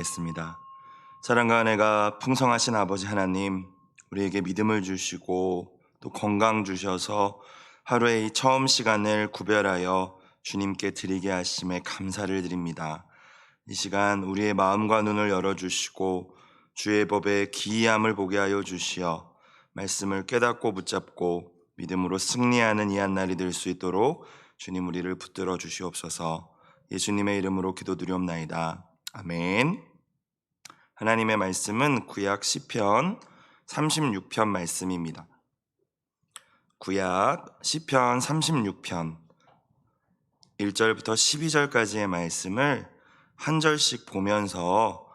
겠습니다. 사랑과 은혜가 풍성하신 아버지 하나님, 우리에게 믿음을 주시고 또 건강 주셔서 하루의 이 처음 시간을 구별하여 주님께 드리게 하심에 감사를 드립니다. 이 시간 우리의 마음과 눈을 열어주시고 주의 법에 기이함을 보게 하여 주시어 말씀을 깨닫고 붙잡고 믿음으로 승리하는 이 한날이 될 수 있도록 주님 우리를 붙들어 주시옵소서. 예수님의 이름으로 기도드리옵나이다. 아멘. 하나님의 말씀은 구약 시편 36편 말씀입니다. 구약 시편 36편 1절부터 12절까지의 말씀을 한 절씩 보면서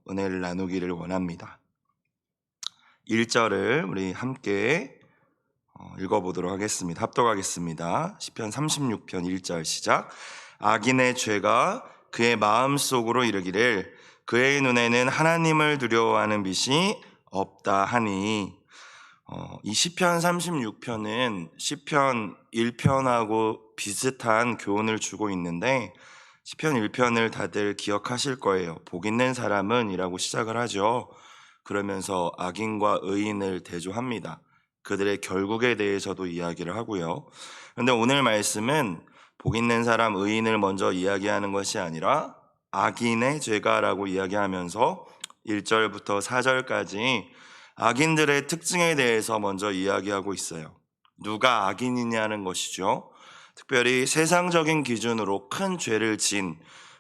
은혜를 나누기를 원합니다. 1절을 우리 함께 읽어보도록 하겠습니다. 합독하겠습니다. 시편 36편 1절 시작. 악인의 죄가 그의 마음속으로 이르기를 그의 눈에는 하나님을 두려워하는 빛이 없다 하니, 이 시편 36편은 시편 1편하고 비슷한 교훈을 주고 있는데, 시편 1편을 다들 기억하실 거예요. 복 있는 사람은 이라고 시작을 하죠. 그러면서 악인과 의인을 대조합니다. 그들의 결국에 대해서도 이야기를 하고요. 그런데 오늘 말씀은 복 있는 사람, 의인을 먼저 이야기하는 것이 아니라 악인의 죄가라고 이야기하면서 1절부터 4절까지 악인들의 특징에 대해서 먼저 이야기하고 있어요. 누가 악인이냐는 것이죠. 특별히 세상적인 기준으로 큰 죄를 진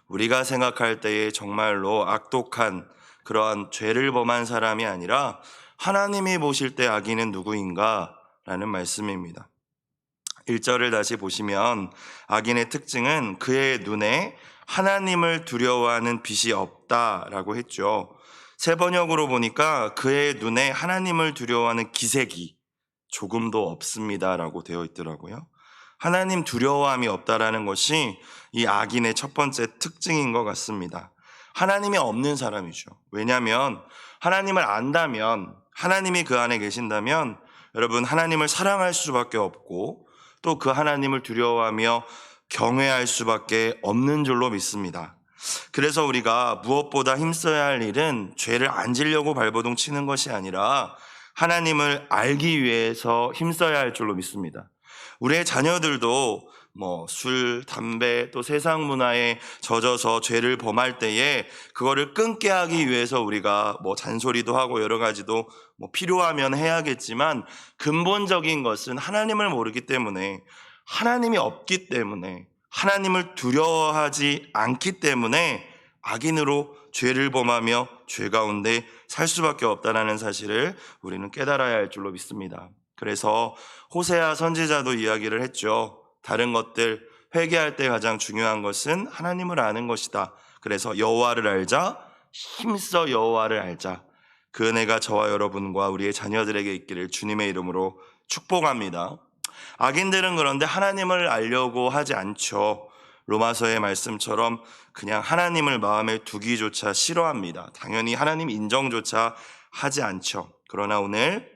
우리가 생각할 때에 정말로 악독한 그러한 죄를 범한 사람이 아니라 하나님이 보실 때 악인은 누구인가? 라는 말씀입니다. 1절을 다시 보시면 악인의 특징은 그의 눈에 하나님을 두려워하는 빛이 없다라고 했죠. 새 번역으로 보니까 그의 눈에 하나님을 두려워하는 기색이 조금도 없습니다라고 되어 있더라고요. 하나님 두려워함이 없다라는 것이 이 악인의 첫 번째 특징인 것 같습니다. 하나님이 없는 사람이죠. 왜냐하면 하나님을 안다면, 하나님이 그 안에 계신다면 여러분 하나님을 사랑할 수밖에 없고 또 그 하나님을 두려워하며 경외할 수밖에 없는 줄로 믿습니다. 그래서 우리가 무엇보다 힘써야 할 일은 죄를 안 지려고 발버둥 치는 것이 아니라 하나님을 알기 위해서 힘써야 할 줄로 믿습니다. 우리의 자녀들도 술, 담배, 또 세상 문화에 젖어서 죄를 범할 때에 그거를 끊게 하기 위해서 우리가 잔소리도 하고 여러 가지도 필요하면 해야겠지만 근본적인 것은 하나님을 모르기 때문에, 하나님이 없기 때문에, 하나님을 두려워하지 않기 때문에 악인으로 죄를 범하며 죄 가운데 살 수밖에 없다는 사실을 우리는 깨달아야 할 줄로 믿습니다. 그래서 호세아 선지자도 이야기를 했죠. 다른 것들 회개할 때 가장 중요한 것은 하나님을 아는 것이다. 그래서 여호와를 알자, 힘써 여호와를 알자. 그 은혜가 저와 여러분과 우리의 자녀들에게 있기를 주님의 이름으로 축복합니다. 악인들은 그런데 하나님을 알려고 하지 않죠. 로마서의 말씀처럼 그냥 하나님을 마음에 두기조차 싫어합니다. 당연히 하나님 인정조차 하지 않죠. 그러나 오늘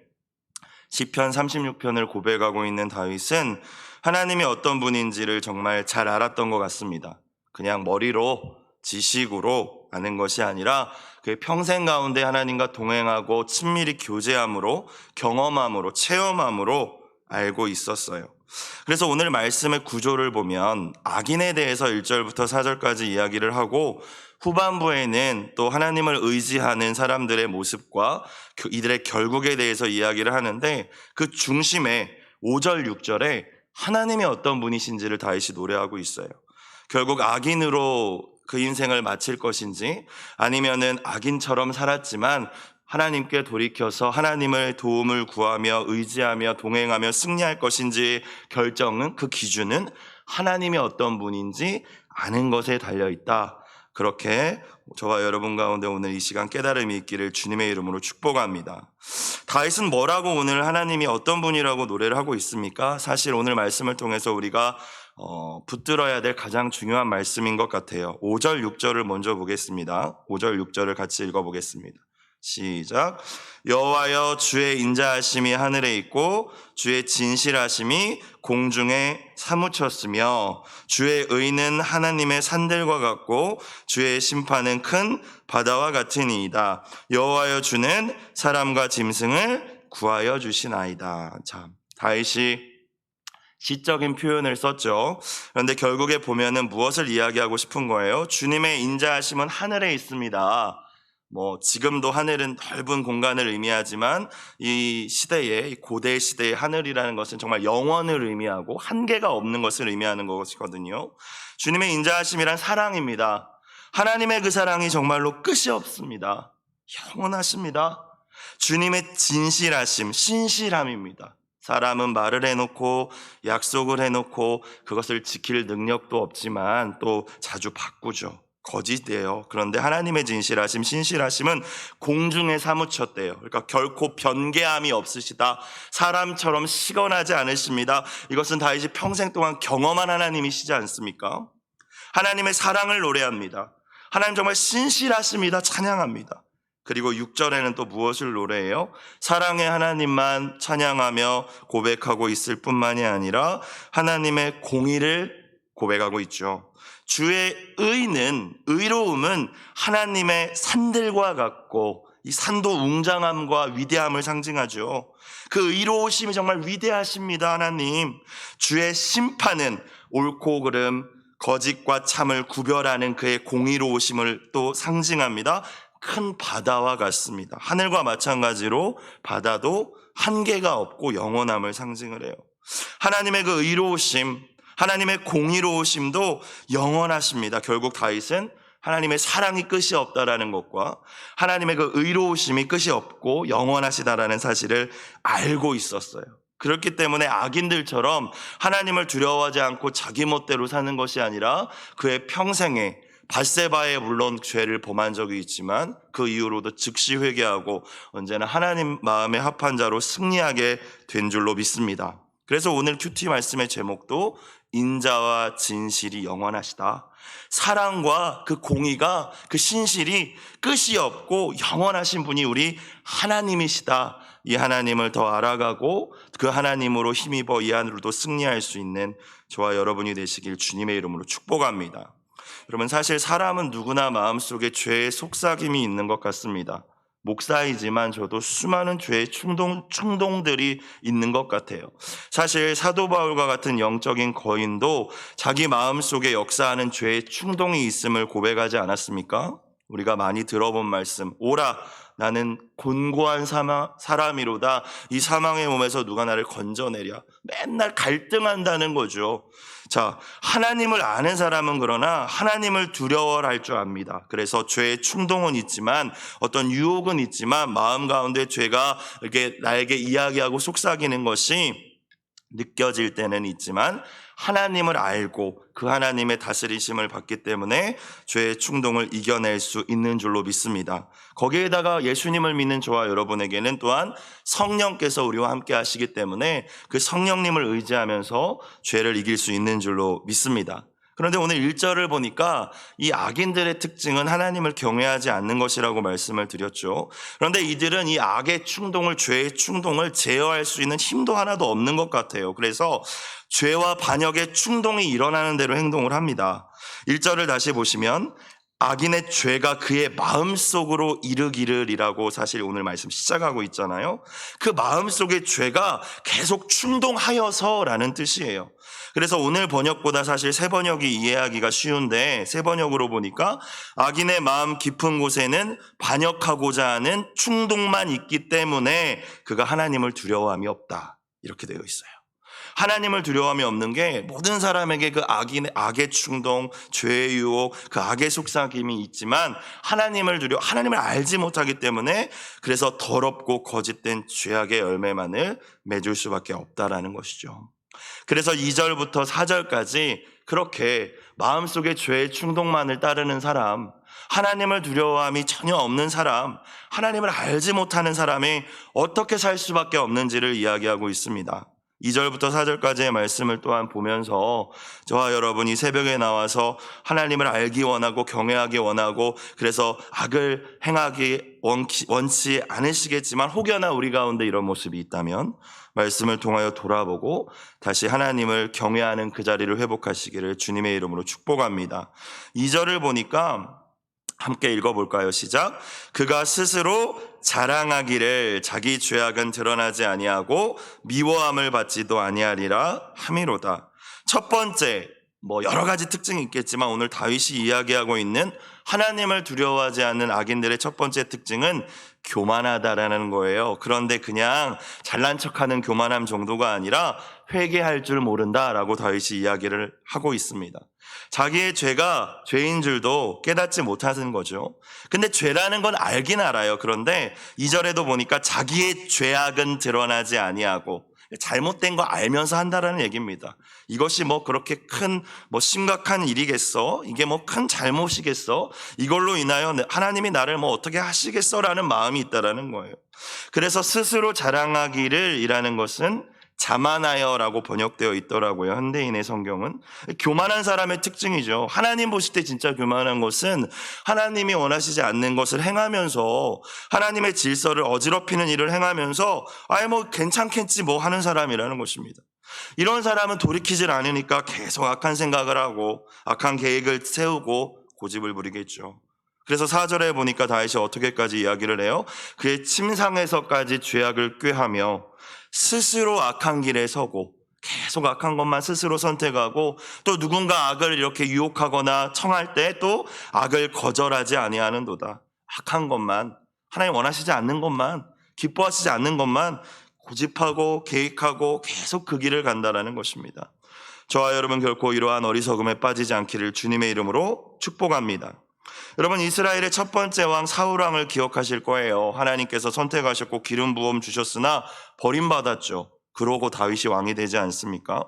시편 36편을 고백하고 있는 다윗은 하나님이 어떤 분인지를 정말 잘 알았던 것 같습니다. 그냥 머리로 지식으로 아는 것이 아니라 그의 평생 가운데 하나님과 동행하고 친밀히 교제함으로, 경험함으로, 체험함으로 알고 있었어요. 그래서 오늘 말씀의 구조를 보면 악인에 대해서 1절부터 4절까지 이야기를 하고 후반부에는 또 하나님을 의지하는 사람들의 모습과 이들의 결국에 대해서 이야기를 하는데, 그 중심에 5절, 6절에 하나님이 어떤 분이신지를 다윗이 노래하고 있어요. 결국 악인으로 그 인생을 마칠 것인지, 아니면은 악인처럼 살았지만 하나님께 돌이켜서 하나님의 도움을 구하며 의지하며 동행하며 승리할 것인지 결정은, 그 기준은 하나님이 어떤 분인지 아는 것에 달려있다. 그렇게 저와 여러분 가운데 오늘 이 시간 깨달음이 있기를 주님의 이름으로 축복합니다. 다윗은 뭐라고 오늘 하나님이 어떤 분이라고 노래를 하고 있습니까? 사실 오늘 말씀을 통해서 우리가 붙들어야 될 가장 중요한 말씀인 것 같아요. 5절, 6절을 먼저 보겠습니다. 5절, 6절을 같이 읽어보겠습니다. 시작. 여호와여 주의 인자하심이 하늘에 있고 주의 진실하심이 공중에 사무쳤으며 주의 의는 하나님의 산들과 같고 주의 심판은 큰 바다와 같으니이다. 여호와여 주는 사람과 짐승을 구하여 주시나이다. 자, 다윗이 시적인 표현을 썼죠. 그런데 결국에 보면은 무엇을 이야기하고 싶은 거예요? 주님의 인자하심은 하늘에 있습니다. 지금도 하늘은 넓은 공간을 의미하지만 이 시대에, 이 고대 시대의 하늘이라는 것은 정말 영원을 의미하고 한계가 없는 것을 의미하는 것이거든요. 주님의 인자하심이란 사랑입니다. 하나님의 그 사랑이 정말로 끝이 없습니다. 영원하십니다. 주님의 진실하심, 신실함입니다. 사람은 말을 해놓고 약속을 해놓고 그것을 지킬 능력도 없지만 또 자주 바꾸죠. 거짓이에요. 그런데 하나님의 진실하심, 신실하심은 공중에 사무쳤대요. 그러니까 결코 변개함이 없으시다. 사람처럼 시건하지 않으십니다. 이것은 다윗이 평생 동안 경험한 하나님이시지 않습니까? 하나님의 사랑을 노래합니다. 하나님 정말 신실하십니다. 찬양합니다. 그리고 6절에는 또 무엇을 노래해요? 사랑의 하나님만 찬양하며 고백하고 있을 뿐만이 아니라 하나님의 공의를 고백하고 있죠. 주의 의로움은 하나님의 산들과 같고 이 산도 웅장함과 위대함을 상징하죠. 그 의로우심이 정말 위대하십니다. 하나님. 주의 심판은 옳고 그름, 거짓과 참을 구별하는 그의 공의로우심을 또 상징합니다. 큰 바다와 같습니다. 하늘과 마찬가지로 바다도 한계가 없고 영원함을 상징을 해요. 하나님의 그 의로우심, 하나님의 공의로우심도 영원하십니다. 결국 다윗은 하나님의 사랑이 끝이 없다라는 것과 하나님의 그 의로우심이 끝이 없고 영원하시다라는 사실을 알고 있었어요. 그렇기 때문에 악인들처럼 하나님을 두려워하지 않고 자기 멋대로 사는 것이 아니라 그의 평생에 밧세바에 물론 죄를 범한 적이 있지만 그 이후로도 즉시 회개하고 언제나 하나님 마음에 합한 자로 승리하게 된 줄로 믿습니다. 그래서 오늘 큐티 말씀의 제목도 인자와 진실이 영원하시다. 사랑과 그 공의가, 그 신실이 끝이 없고 영원하신 분이 우리 하나님이시다. 이 하나님을 더 알아가고 그 하나님으로 힘입어 이 안으로도 승리할 수 있는 저와 여러분이 되시길 주님의 이름으로 축복합니다. 여러분, 사실 사람은 누구나 마음속에 죄의 속삭임이 있는 것 같습니다. 목사이지만 저도 수많은 죄의 충동들이 있는 것 같아요. 사실 사도 바울과 같은 영적인 거인도 자기 마음속에 역사하는 죄의 충동이 있음을 고백하지 않았습니까? 우리가 많이 들어본 말씀, 오라 나는 곤고한 사람이로다. 이 사망의 몸에서 누가 나를 건져내랴. 맨날 갈등한다는 거죠. 자, 하나님을 아는 사람은 그러나 하나님을 두려워할 줄 압니다. 그래서 죄의 충동은 있지만 어떤 유혹은 있지만 마음 가운데 죄가 이렇게 나에게 이야기하고 속삭이는 것이 느껴질 때는 있지만 하나님을 알고 그 하나님의 다스리심을 받기 때문에 죄의 충동을 이겨낼 수 있는 줄로 믿습니다. 거기에다가 예수님을 믿는 저와 여러분에게는 또한 성령께서 우리와 함께 하시기 때문에 그 성령님을 의지하면서 죄를 이길 수 있는 줄로 믿습니다. 그런데 오늘 1절을 보니까 이 악인들의 특징은 하나님을 경외하지 않는 것이라고 말씀을 드렸죠. 그런데 이들은 이 악의 충동을, 죄의 충동을 제어할 수 있는 힘도 하나도 없는 것 같아요. 그래서 죄와 반역의 충동이 일어나는 대로 행동을 합니다. 1절을 다시 보시면 악인의 죄가 그의 마음속으로 이르기를이라고 사실 오늘 말씀 시작하고 있잖아요. 그 마음속의 죄가 계속 충동하여서라는 뜻이에요. 그래서 오늘 번역보다 사실 새 번역이 이해하기가 쉬운데 새 번역으로 보니까 악인의 마음 깊은 곳에는 반역하고자 하는 충동만 있기 때문에 그가 하나님을 두려워함이 없다. 이렇게 되어 있어요. 하나님을 두려움이 없는 게 모든 사람에게 그 악의 충동, 죄의 유혹, 그 악의 속삭임이 있지만 하나님을 알지 못하기 때문에 그래서 더럽고 거짓된 죄악의 열매만을 맺을 수밖에 없다라는 것이죠. 그래서 2절부터 4절까지 그렇게 마음속에 죄의 충동만을 따르는 사람, 하나님을 두려워함이 전혀 없는 사람, 하나님을 알지 못하는 사람이 어떻게 살 수밖에 없는지를 이야기하고 있습니다. 2절부터 4절까지의 말씀을 또한 보면서 저와 여러분이 새벽에 나와서 하나님을 알기 원하고 경외하기 원하고 그래서 악을 행하기 원치 않으시겠지만 혹여나 우리 가운데 이런 모습이 있다면 말씀을 통하여 돌아보고 다시 하나님을 경외하는 그 자리를 회복하시기를 주님의 이름으로 축복합니다. 2절을 보니까 함께 읽어볼까요? 시작. 그가 스스로 자랑하기를 자기 죄악은 드러나지 아니하고 미워함을 받지도 아니하리라 함이로다. 첫 번째, 여러 가지 특징이 있겠지만 오늘 다윗이 이야기하고 있는 하나님을 두려워하지 않는 악인들의 첫 번째 특징은 교만하다라는 거예요. 그런데 그냥 잘난 척하는 교만함 정도가 아니라 회개할 줄 모른다라고 다윗이 이야기를 하고 있습니다. 자기의 죄가 죄인 줄도 깨닫지 못하는 거죠. 근데 죄라는 건 알긴 알아요. 그런데 2절에도 보니까 자기의 죄악은 드러나지 아니하고 잘못된 거 알면서 한다라는 얘기입니다. 이것이 그렇게 큰 심각한 일이겠어? 이게 큰 잘못이겠어? 이걸로 인하여 하나님이 나를 어떻게 하시겠어라는 마음이 있다라는 거예요. 그래서 스스로 자랑하기를 이라는 것은 자만하여라고 번역되어 있더라고요. 현대인의 성경은. 교만한 사람의 특징이죠. 하나님 보실 때 진짜 교만한 것은 하나님이 원하시지 않는 것을 행하면서 하나님의 질서를 어지럽히는 일을 행하면서 괜찮겠지 하는 사람이라는 것입니다. 이런 사람은 돌이키질 않으니까 계속 악한 생각을 하고 악한 계획을 세우고 고집을 부리겠죠. 그래서 4절에 보니까 다윗이 어떻게까지 이야기를 해요? 그의 침상에서까지 죄악을 꾀하며 스스로 악한 길에 서고 계속 악한 것만 스스로 선택하고 또 누군가 악을 이렇게 유혹하거나 청할 때 또 악을 거절하지 아니하는도다. 악한 것만, 하나님 원하시지 않는 것만, 기뻐하시지 않는 것만 고집하고 계획하고 계속 그 길을 간다라는 것입니다. 저와 여러분 결코 이러한 어리석음에 빠지지 않기를 주님의 이름으로 축복합니다. 여러분, 이스라엘의 첫 번째 왕 사울 왕을 기억하실 거예요. 하나님께서 선택하셨고 기름 부음 주셨으나 버림받았죠. 그러고 다윗이 왕이 되지 않습니까?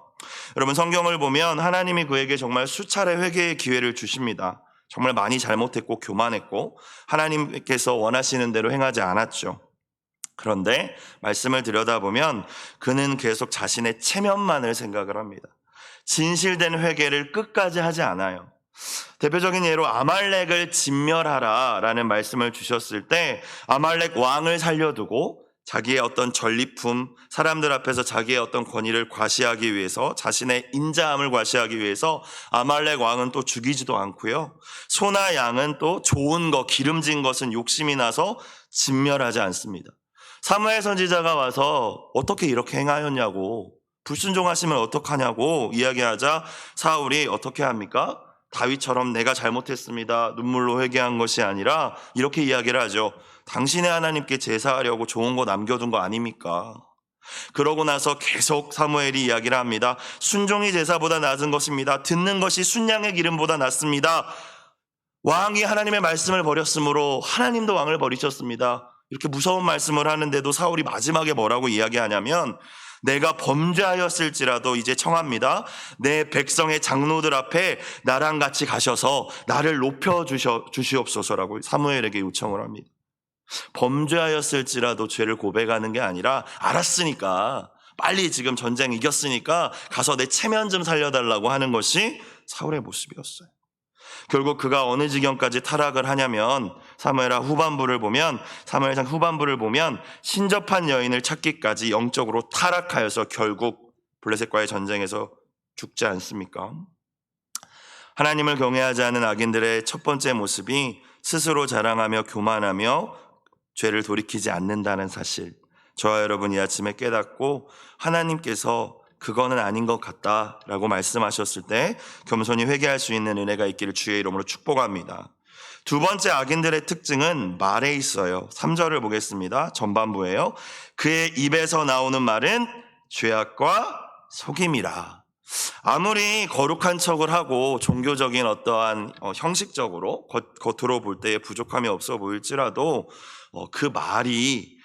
여러분, 성경을 보면 하나님이 그에게 정말 수차례 회개의 기회를 주십니다. 정말 많이 잘못했고 교만했고 하나님께서 원하시는 대로 행하지 않았죠. 그런데 말씀을 들여다보면 그는 계속 자신의 체면만을 생각을 합니다. 진실된 회개를 끝까지 하지 않아요. 대표적인 예로 아말렉을 진멸하라라는 말씀을 주셨을 때 아말렉 왕을 살려두고 자기의 어떤 전리품, 사람들 앞에서 자기의 어떤 권위를 과시하기 위해서, 자신의 인자함을 과시하기 위해서 아말렉 왕은 또 죽이지도 않고요. 소나 양은 또 좋은 것, 기름진 것은 욕심이 나서 진멸하지 않습니다. 사무엘 선지자가 와서 어떻게 이렇게 행하였냐고, 불순종하시면 어떡하냐고 이야기하자 사울이 어떻게 합니까? 다윗처럼 내가 잘못했습니다, 눈물로 회개한 것이 아니라 이렇게 이야기를 하죠. 당신의 하나님께 제사하려고 좋은 거 남겨둔 거 아닙니까? 그러고 나서 계속 사무엘이 이야기를 합니다. 순종이 제사보다 낮은 것입니다. 듣는 것이 순양의 기름보다 낫습니다. 왕이 하나님의 말씀을 버렸으므로 하나님도 왕을 버리셨습니다. 이렇게 무서운 말씀을 하는데도 사울이 마지막에 뭐라고 이야기하냐면, 내가 범죄하였을지라도 이제 청합니다. 내 백성의 장로들 앞에 나랑 같이 가셔서 나를 높여 주시옵소서라고 사무엘에게 요청을 합니다. 범죄하였을지라도 죄를 고백하는 게 아니라, 알았으니까 빨리 지금 전쟁 이겼으니까 가서 내 체면 좀 살려달라고 하는 것이 사울의 모습이었어요. 결국 그가 어느 지경까지 타락을 하냐면, 사무엘상 후반부를 보면 신접한 여인을 찾기까지 영적으로 타락하여서 결국 블레셋과의 전쟁에서 죽지 않습니까? 하나님을 경외하지 않은 악인들의 첫 번째 모습이 스스로 자랑하며 교만하며 죄를 돌이키지 않는다는 사실, 저와 여러분 이 아침에 깨닫고 하나님께서 그거는 아닌 것 같다라고 말씀하셨을 때 겸손히 회개할 수 있는 은혜가 있기를 주의 이름으로 축복합니다. 두 번째 악인들의 특징은 말에 있어요. 3절을 보겠습니다. 전반부예요. 그의 입에서 나오는 말은 죄악과 속임이라. 아무리 거룩한 척을 하고 종교적인 어떠한 형식적으로 겉으로 볼 때에 부족함이 없어 보일지라도 그 말이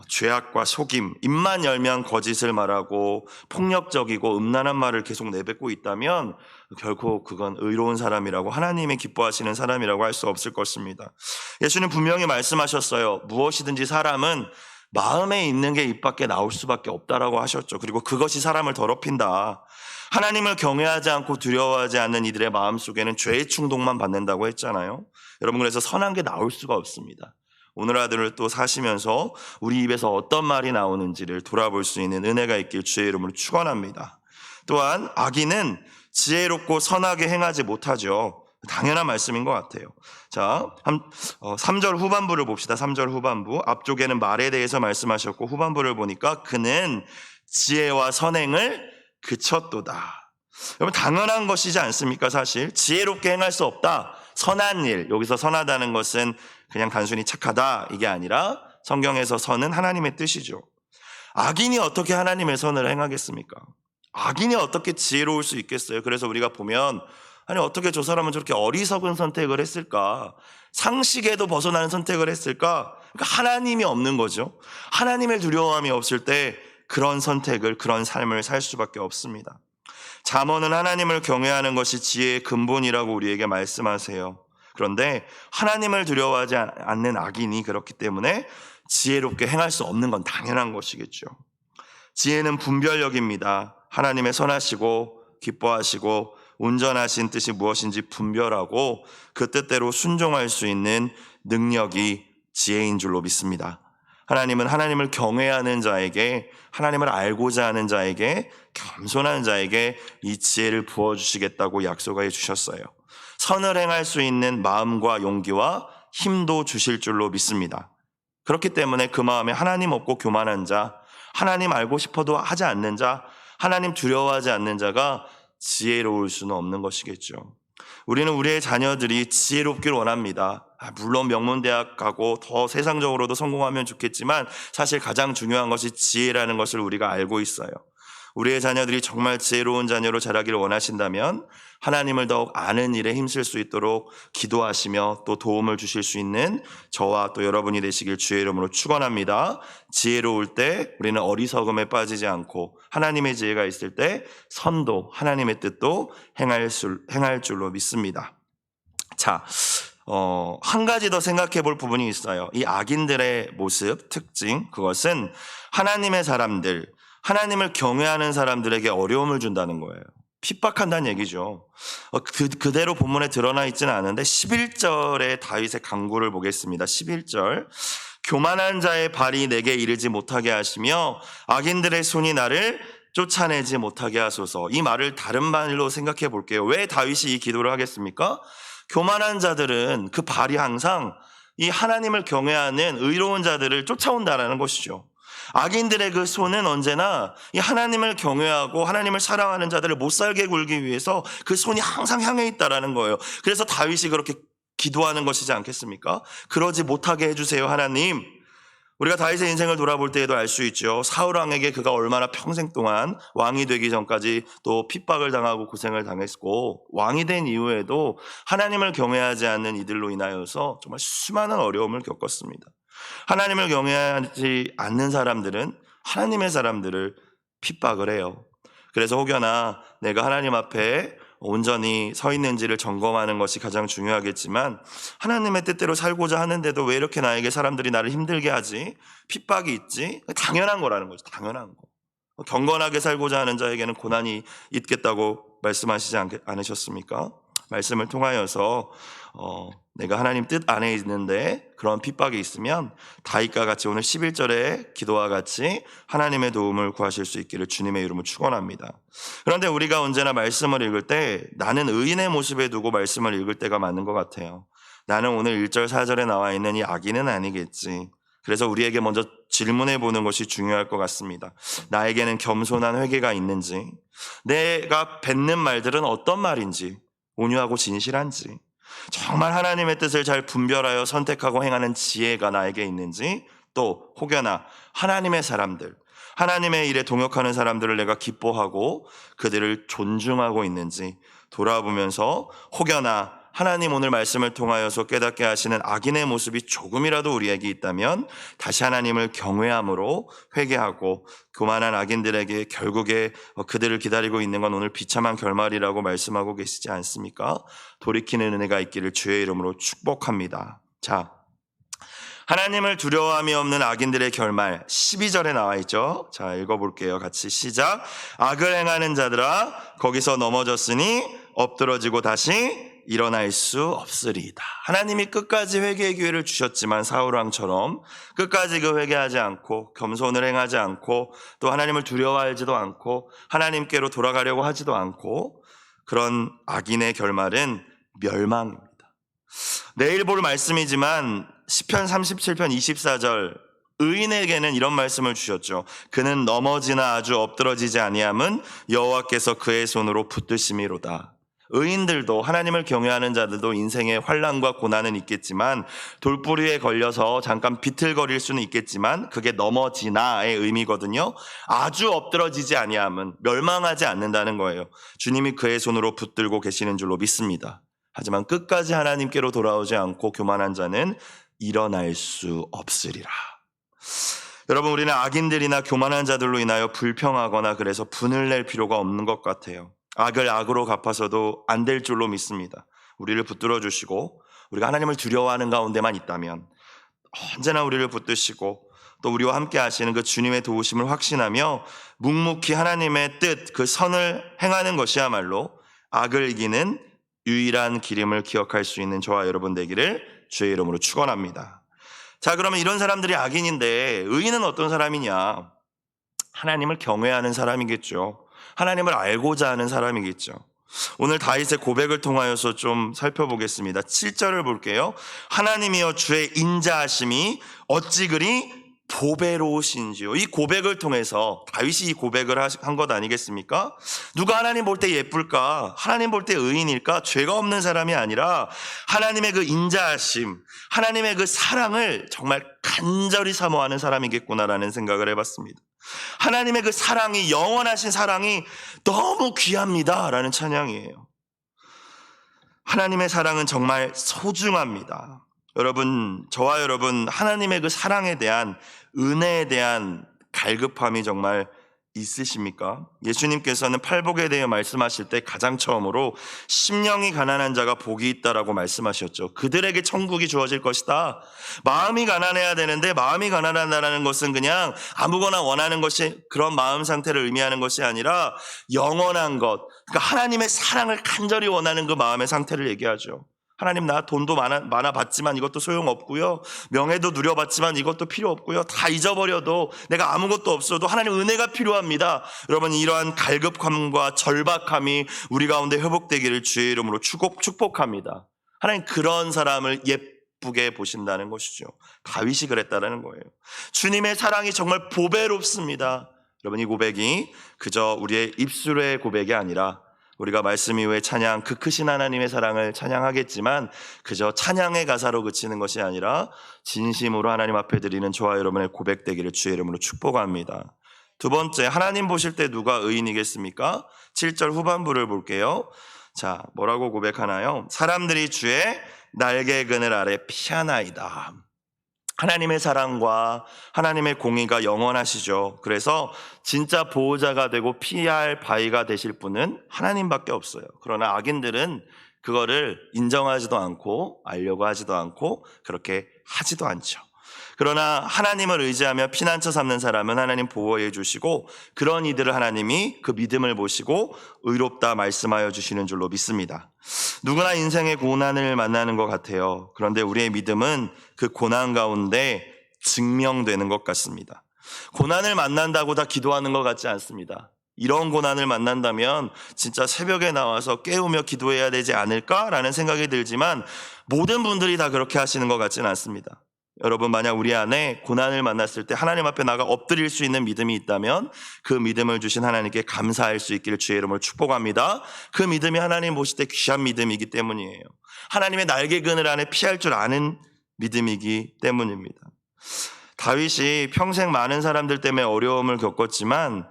죄악과 속임, 입만 열면 거짓을 말하고 폭력적이고 음란한 말을 계속 내뱉고 있다면 결코 그건 의로운 사람이라고, 하나님이 기뻐하시는 사람이라고 할 수 없을 것입니다. 예수님 분명히 말씀하셨어요. 무엇이든지 사람은 마음에 있는 게 입 밖에 나올 수밖에 없다라고 하셨죠. 그리고 그것이 사람을 더럽힌다. 하나님을 경외하지 않고 두려워하지 않는 이들의 마음속에는 죄의 충동만 받는다고 했잖아요. 여러분, 그래서 선한 게 나올 수가 없습니다. 오늘 하루를 또 사시면서 우리 입에서 어떤 말이 나오는지를 돌아볼 수 있는 은혜가 있길 주의 이름으로 축원합니다. 또한 악인은 지혜롭고 선하게 행하지 못하죠. 당연한 말씀인 것 같아요. 자, 3절 후반부를 봅시다. 3절 후반부. 앞쪽에는 말에 대해서 말씀하셨고 후반부를 보니까 그는 지혜와 선행을 그쳤도다. 여러분, 당연한 것이지 않습니까? 사실 지혜롭게 행할 수 없다. 선한 일, 여기서 선하다는 것은 그냥 단순히 착하다 이게 아니라 성경에서 선은 하나님의 뜻이죠. 악인이 어떻게 하나님의 선을 행하겠습니까? 악인이 어떻게 지혜로울 수 있겠어요? 그래서 우리가 보면 아니 어떻게 저 사람은 저렇게 어리석은 선택을 했을까? 상식에도 벗어나는 선택을 했을까? 그러니까 하나님이 없는 거죠. 하나님의 두려움이 없을 때 그런 선택을, 그런 삶을 살 수밖에 없습니다. 잠언은 하나님을 경외하는 것이 지혜의 근본이라고 우리에게 말씀하세요. 그런데 하나님을 두려워하지 않는 악인이 그렇기 때문에 지혜롭게 행할 수 없는 건 당연한 것이겠죠. 지혜는 분별력입니다. 하나님의 선하시고 기뻐하시고 온전하신 뜻이 무엇인지 분별하고 그 뜻대로 순종할 수 있는 능력이 지혜인 줄로 믿습니다. 하나님은 하나님을 경외하는 자에게, 하나님을 알고자 하는 자에게, 겸손한 자에게 이 지혜를 부어주시겠다고 약속해 주셨어요. 선을 행할 수 있는 마음과 용기와 힘도 주실 줄로 믿습니다. 그렇기 때문에 그 마음에 하나님 없고 교만한 자, 하나님 알고 싶어도 하지 않는 자, 하나님 두려워하지 않는 자가 지혜로울 수는 없는 것이겠죠. 우리는 우리의 자녀들이 지혜롭길 원합니다. 물론 명문대학 가고 더 세상적으로도 성공하면 좋겠지만 사실 가장 중요한 것이 지혜라는 것을 우리가 알고 있어요. 우리의 자녀들이 정말 지혜로운 자녀로 자라기를 원하신다면 하나님을 더욱 아는 일에 힘쓸 수 있도록 기도하시며 또 도움을 주실 수 있는 저와 또 여러분이 되시길 주의 이름으로 축원합니다. 지혜로울 때 우리는 어리석음에 빠지지 않고 하나님의 지혜가 있을 때 선도 하나님의 뜻도 행할 줄로 믿습니다. 자, 한 가지 더 생각해 볼 부분이 있어요. 이 악인들의 모습, 특징, 그것은 하나님의 사람들, 하나님을 경외하는 사람들에게 어려움을 준다는 거예요. 핍박한다는 얘기죠. 그대로 본문에 드러나 있지는 않은데 11절에 다윗의 간구를 보겠습니다. 11절. 교만한 자의 발이 내게 이르지 못하게 하시며 악인들의 손이 나를 쫓아내지 못하게 하소서. 이 말을 다른 말로 생각해 볼게요. 왜 다윗이 이 기도를 하겠습니까? 교만한 자들은 그 발이 항상 이 하나님을 경외하는 의로운 자들을 쫓아온다라는 것이죠. 악인들의 그 손은 언제나 이 하나님을 경외하고 하나님을 사랑하는 자들을 못 살게 굴기 위해서 그 손이 항상 향해 있다라는 거예요. 그래서 다윗이 그렇게 기도하는 것이지 않겠습니까? 그러지 못하게 해주세요, 하나님. 우리가 다윗의 인생을 돌아볼 때에도 알 수 있죠. 사울 왕에게 그가 얼마나 평생 동안 왕이 되기 전까지 또 핍박을 당하고 고생을 당했고 왕이 된 이후에도 하나님을 경외하지 않는 이들로 인하여서 정말 수많은 어려움을 겪었습니다. 하나님을 경외하지 않는 사람들은 하나님의 사람들을 핍박을 해요. 그래서 혹여나 내가 하나님 앞에 온전히 서 있는지를 점검하는 것이 가장 중요하겠지만 하나님의 뜻대로 살고자 하는데도 왜 이렇게 나에게 사람들이 나를 힘들게 하지? 핍박이 있지? 당연한 거라는 거죠. 당연한 거. 경건하게 살고자 하는 자에게는 고난이 있겠다고 말씀하시지 않으셨습니까? 말씀을 통하여서 내가 하나님 뜻 안에 있는데 그런 핍박이 있으면 다윗과 같이 오늘 11절의 기도와 같이 하나님의 도움을 구하실 수 있기를 주님의 이름으로 축원합니다. 그런데 우리가 언제나 말씀을 읽을 때 나는 의인의 모습에 두고 말씀을 읽을 때가 맞는 것 같아요. 나는 오늘 1절 4절에 나와 있는 이 악인은 아니겠지. 그래서 우리에게 먼저 질문해 보는 것이 중요할 것 같습니다. 나에게는 겸손한 회개가 있는지, 내가 뱉는 말들은 어떤 말인지, 온유하고 진실한지, 정말 하나님의 뜻을 잘 분별하여 선택하고 행하는 지혜가 나에게 있는지, 또 혹여나 하나님의 사람들, 하나님의 일에 동역하는 사람들을 내가 기뻐하고 그들을 존중하고 있는지 돌아보면서 혹여나 하나님 오늘 말씀을 통하여서 깨닫게 하시는 악인의 모습이 조금이라도 우리에게 있다면 다시 하나님을 경외함으로 회개하고 교만한 악인들에게 결국에 그들을 기다리고 있는 건 오늘 비참한 결말이라고 말씀하고 계시지 않습니까? 돌이키는 은혜가 있기를 주의 이름으로 축복합니다. 자, 하나님을 두려워함이 없는 악인들의 결말 12절에 나와 있죠. 자, 읽어볼게요. 같이 시작. 악을 행하는 자들아 거기서 넘어졌으니 엎드러지고 다시 일어날 수 없으리이다. 하나님이 끝까지 회개의 기회를 주셨지만 사울왕처럼 끝까지 그 회개하지 않고 겸손을 행하지 않고 또 하나님을 두려워하지도 않고 하나님께로 돌아가려고 하지도 않고 그런 악인의 결말은 멸망입니다. 내일 볼 말씀이지만 시편 37편 24절 의인에게는 이런 말씀을 주셨죠. 그는 넘어지나 아주 엎드러지지 아니함은 여호와께서 그의 손으로 붙드심이로다. 의인들도 하나님을 경외하는 자들도 인생의 환난과 고난은 있겠지만 돌부리에 걸려서 잠깐 비틀거릴 수는 있겠지만 그게 넘어지나의 의미거든요. 아주 엎드러지지 아니함은 멸망하지 않는다는 거예요. 주님이 그의 손으로 붙들고 계시는 줄로 믿습니다. 하지만 끝까지 하나님께로 돌아오지 않고 교만한 자는 일어날 수 없으리라. 여러분, 우리는 악인들이나 교만한 자들로 인하여 불평하거나 그래서 분을 낼 필요가 없는 것 같아요. 악을 악으로 갚아서도 안 될 줄로 믿습니다. 우리를 붙들어 주시고 우리가 하나님을 두려워하는 가운데만 있다면 언제나 우리를 붙드시고 또 우리와 함께 하시는 그 주님의 도우심을 확신하며 묵묵히 하나님의 뜻, 그 선을 행하는 것이야말로 악을 이기는 유일한 길임을 기억할 수 있는 저와 여러분 되기를 주의 이름으로 축원합니다. 자, 그러면 이런 사람들이 악인인데 의인은 어떤 사람이냐? 하나님을 경외하는 사람이겠죠. 하나님을 알고자 하는 사람이겠죠. 오늘 다윗의 고백을 통하여서 좀 살펴보겠습니다. 7절을 볼게요. 하나님이여 주의 인자하심이 어찌 그리 보배로우신지요. 이 고백을 통해서 다윗이 이 고백을 한 것 아니겠습니까? 누가 하나님 볼 때 예쁠까? 하나님 볼 때 의인일까? 죄가 없는 사람이 아니라 하나님의 그 인자하심, 하나님의 그 사랑을 정말 간절히 사모하는 사람이겠구나라는 생각을 해봤습니다. 하나님의 그 사랑이, 영원하신 사랑이 너무 귀합니다라는 찬양이에요. 하나님의 사랑은 정말 소중합니다. 여러분, 저와 여러분, 하나님의 그 사랑에 대한, 은혜에 대한 갈급함이 정말 있으십니까? 예수님께서는 팔복에 대해 말씀하실 때 가장 처음으로 심령이 가난한 자가 복이 있다라고 말씀하셨죠. 그들에게 천국이 주어질 것이다. 마음이 가난해야 되는데 마음이 가난하다는 것은 그냥 아무거나 원하는 것이 그런 마음 상태를 의미하는 것이 아니라 영원한 것, 그러니까 하나님의 사랑을 간절히 원하는 그 마음의 상태를 얘기하죠. 하나님, 나 돈도 많아 봤지만 이것도 소용없고요. 명예도 누려봤지만 이것도 필요 없고요. 다 잊어버려도 내가 아무것도 없어도 하나님 은혜가 필요합니다. 여러분, 이러한 갈급함과 절박함이 우리 가운데 회복되기를 주의 이름으로 축복합니다. 하나님 그런 사람을 예쁘게 보신다는 것이죠. 다윗이 그랬다는 거예요. 주님의 사랑이 정말 보배롭습니다. 여러분, 이 고백이 그저 우리의 입술의 고백이 아니라 우리가 말씀 이후에 찬양, 그 크신 하나님의 사랑을 찬양하겠지만 그저 찬양의 가사로 그치는 것이 아니라 진심으로 하나님 앞에 드리는 저와 여러분의 고백되기를 주의 이름으로 축복합니다. 두 번째, 하나님 보실 때 누가 의인이겠습니까? 7절 후반부를 볼게요. 자, 뭐라고 고백하나요? 사람들이 주의 날개 그늘 아래 피하나이다. 하나님의 사랑과 하나님의 공의가 영원하시죠. 그래서 진짜 보호자가 되고 피할 바위가 되실 분은 하나님밖에 없어요. 그러나 악인들은 그거를 인정하지도 않고 알려고 하지도 않고 그렇게 하지도 않죠. 그러나 하나님을 의지하며 피난처 삼는 사람은 하나님 보호해 주시고 그런 이들을 하나님이 그 믿음을 보시고 의롭다 말씀하여 주시는 줄로 믿습니다. 누구나 인생의 고난을 만나는 것 같아요. 그런데 우리의 믿음은 그 고난 가운데 증명되는 것 같습니다. 고난을 만난다고 다 기도하는 것 같지 않습니다. 이런 고난을 만난다면 진짜 새벽에 나와서 깨우며 기도해야 되지 않을까라는 생각이 들지만 모든 분들이 다 그렇게 하시는 것 같지는 않습니다. 여러분, 만약 우리 안에 고난을 만났을 때 하나님 앞에 나가 엎드릴 수 있는 믿음이 있다면 그 믿음을 주신 하나님께 감사할 수 있기를 주의 이름으로 축복합니다. 그 믿음이 하나님 보실 때 귀한 믿음이기 때문이에요. 하나님의 날개 그늘 안에 피할 줄 아는 믿음이기 때문입니다. 다윗이 평생 많은 사람들 때문에 어려움을 겪었지만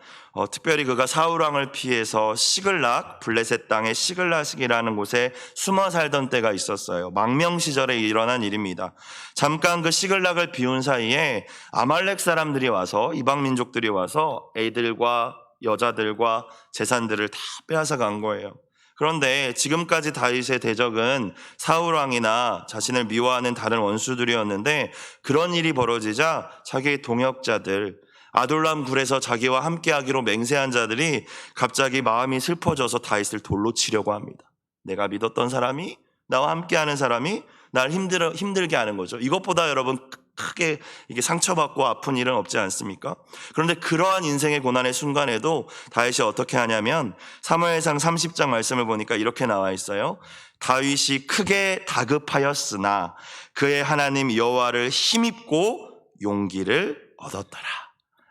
특별히 그가 사울왕을 피해서 시글락, 블레셋 땅의 시글락이라는 곳에 숨어 살던 때가 있었어요. 망명 시절에 일어난 일입니다. 잠깐 그 시글락을 비운 사이에 아말렉 사람들이 와서, 이방 민족들이 와서 애들과 여자들과 재산들을 다 빼앗아 간 거예요. 그런데 지금까지 다윗의 대적은 사울 왕이나 자신을 미워하는 다른 원수들이었는데 그런 일이 벌어지자 자기의 동역자들, 아둘람 굴에서 자기와 함께하기로 맹세한 자들이 갑자기 마음이 슬퍼져서 다윗을 돌로 치려고 합니다. 내가 믿었던 사람이, 나와 함께하는 사람이 날 힘들게 하는 거죠. 이것보다 여러분 크게 이게 상처받고 아픈 일은 없지 않습니까? 그런데 그러한 인생의 고난의 순간에도 다윗이 어떻게 하냐면 사무엘상 30장 말씀을 보니까 이렇게 나와 있어요. 다윗이 크게 다급하였으나 그의 하나님 여호와를 힘입고 용기를 얻었더라.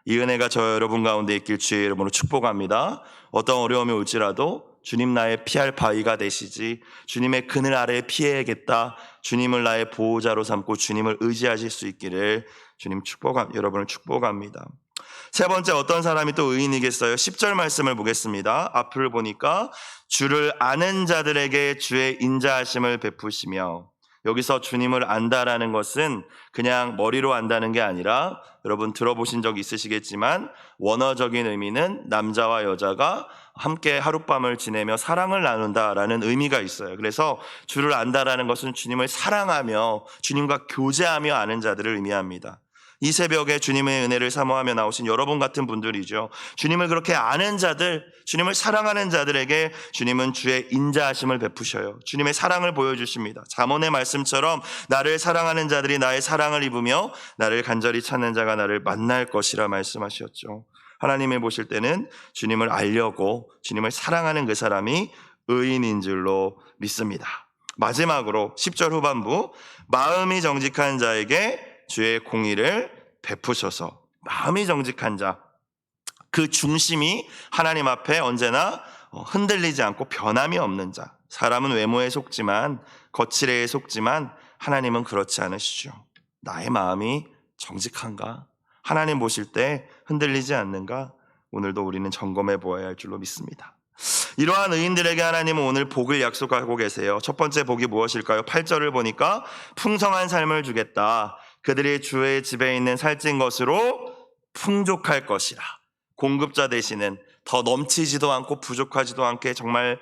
이 은혜가 저 여러분 가운데 있길 주의 이름으로 축복합니다. 어떤 어려움이 올지라도 주님 나의 피할 바위가 되시지, 주님의 그늘 아래에 피해야겠다, 주님을 나의 보호자로 삼고 주님을 의지하실 수 있기를 여러분을 축복합니다. 세 번째, 어떤 사람이 또 의인이겠어요? 10절 말씀을 보겠습니다. 앞을 보니까 주를 아는 자들에게 주의 인자하심을 베푸시며, 여기서 주님을 안다라는 것은 그냥 머리로 안다는 게 아니라 여러분 들어보신 적 있으시겠지만 원어적인 의미는 남자와 여자가 함께 하룻밤을 지내며 사랑을 나눈다라는 의미가 있어요. 그래서 주를 안다라는 것은 주님을 사랑하며 주님과 교제하며 아는 자들을 의미합니다. 이 새벽에 주님의 은혜를 사모하며 나오신 여러분 같은 분들이죠. 주님을 그렇게 아는 자들, 주님을 사랑하는 자들에게 주님은 주의 인자하심을 베푸셔요. 주님의 사랑을 보여주십니다. 잠언의 말씀처럼 나를 사랑하는 자들이 나의 사랑을 입으며 나를 간절히 찾는 자가 나를 만날 것이라 말씀하셨죠. 하나님을 보실 때는 주님을 알려고 주님을 사랑하는 그 사람이 의인인 줄로 믿습니다. 마지막으로 10절 후반부, 마음이 정직한 자에게 주의 공의를 베푸셔서, 마음이 정직한 자, 그 중심이 하나님 앞에 언제나 흔들리지 않고 변함이 없는 자. 사람은 외모에 속지만, 거칠애에 속지만 하나님은 그렇지 않으시죠. 나의 마음이 정직한가? 하나님 보실 때 흔들리지 않는가? 오늘도 우리는 점검해 보아야 할 줄로 믿습니다. 이러한 의인들에게 하나님은 오늘 복을 약속하고 계세요. 첫 번째 복이 무엇일까요? 8절을 보니까 풍성한 삶을 주겠다. 그들이 주의 집에 있는 살찐 것으로 풍족할 것이라. 공급자 되시는, 더 넘치지도 않고 부족하지도 않게 정말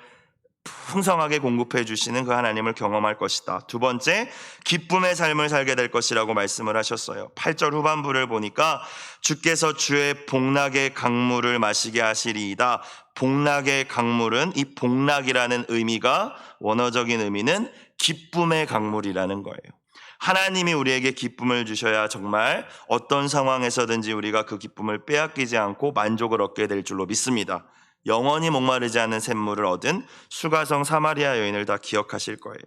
풍성하게 공급해 주시는 그 하나님을 경험할 것이다. 두 번째, 기쁨의 삶을 살게 될 것이라고 말씀을 하셨어요. 8절 후반부를 보니까 주께서 주의 복락의 강물을 마시게 하시리이다. 복락의 강물은, 이 복락이라는 의미가, 원어적인 의미는 기쁨의 강물이라는 거예요. 하나님이 우리에게 기쁨을 주셔야 정말 어떤 상황에서든지 우리가 그 기쁨을 빼앗기지 않고 만족을 얻게 될 줄로 믿습니다. 영원히 목마르지 않는 샘물을 얻은 수가성 사마리아 여인을 다 기억하실 거예요.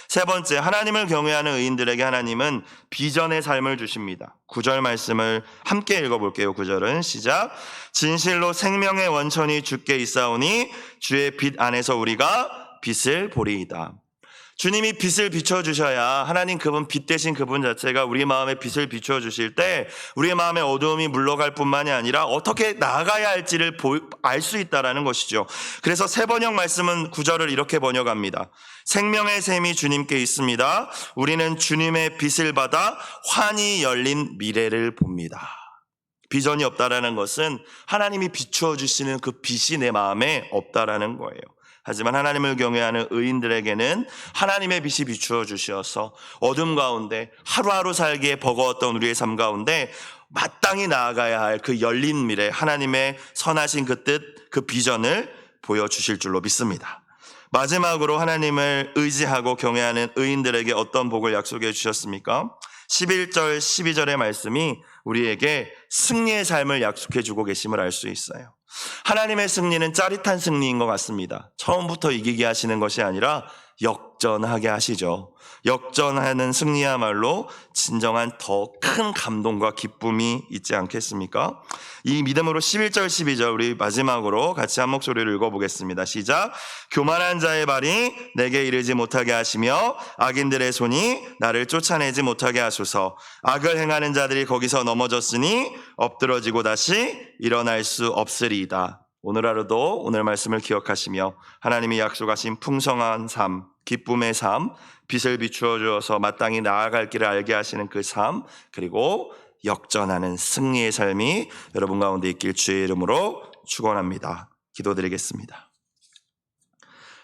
세 번째, 하나님을 경외하는 의인들에게 하나님은 비전의 삶을 주십니다. 9절 말씀을 함께 읽어볼게요. 9절은 시작. 진실로 생명의 원천이 주께 있사오니 주의 빛 안에서 우리가 빛을 보리이다. 주님이 빛을 비춰주셔야, 하나님 그분 빛 되신 그분 자체가 우리 마음에 빛을 비춰주실 때 우리의 마음의 어두움이 물러갈 뿐만이 아니라 어떻게 나아가야 할지를 알 수 있다는 것이죠. 그래서 세 번역 말씀은 9절을 이렇게 번역합니다. 생명의 샘이 주님께 있습니다. 우리는 주님의 빛을 받아 환히 열린 미래를 봅니다. 비전이 없다라는 것은 하나님이 비춰주시는 그 빛이 내 마음에 없다라는 거예요. 하지만 하나님을 경외하는 의인들에게는 하나님의 빛이 비추어 주셔서 어둠 가운데 하루하루 살기에 버거웠던 우리의 삶 가운데 마땅히 나아가야 할 그 열린 미래, 하나님의 선하신 그 뜻, 그 비전을 보여주실 줄로 믿습니다. 마지막으로 하나님을 의지하고 경외하는 의인들에게 어떤 복을 약속해 주셨습니까? 11절, 12절의 말씀이 우리에게 승리의 삶을 약속해 주고 계심을 알 수 있어요. 하나님의 승리는 짜릿한 승리인 것 같습니다. 처음부터 이기게 하시는 것이 아니라 역전하게 하시죠. 역전하는 승리야말로 진정한 더 큰 감동과 기쁨이 있지 않겠습니까? 이 믿음으로 11절 12절 우리 마지막으로 같이 한 목소리를 읽어보겠습니다. 시작. 교만한 자의 발이 내게 이르지 못하게 하시며 악인들의 손이 나를 쫓아내지 못하게 하소서. 악을 행하는 자들이 거기서 넘어졌으니 엎드러지고 다시 일어날 수 없으리이다. 오늘 하루도 오늘 말씀을 기억하시며 하나님이 약속하신 풍성한 삶, 기쁨의 삶, 빛을 비추어 주어서 마땅히 나아갈 길을 알게 하시는 그 삶, 그리고 역전하는 승리의 삶이 여러분 가운데 있길 주의 이름으로 축원합니다. 기도드리겠습니다.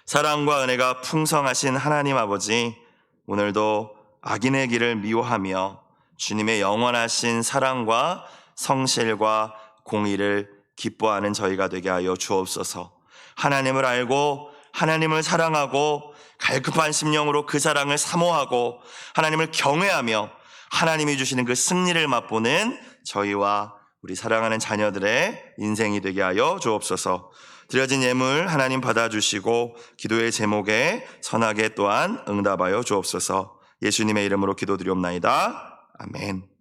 사랑과 은혜가 풍성하신 하나님 아버지, 오늘도 악인의 길을 미워하며 주님의 영원하신 사랑과 성실과 공의를 기뻐하는 저희가 되게 하여 주옵소서. 하나님을 알고 하나님을 사랑하고 갈급한 심령으로 그 사랑을 사모하고 하나님을 경외하며 하나님이 주시는 그 승리를 맛보는 저희와 우리 사랑하는 자녀들의 인생이 되게 하여 주옵소서. 드려진 예물 하나님 받아주시고 기도의 제목에 선하게 또한 응답하여 주옵소서. 예수님의 이름으로 기도드리옵나이다. 아멘.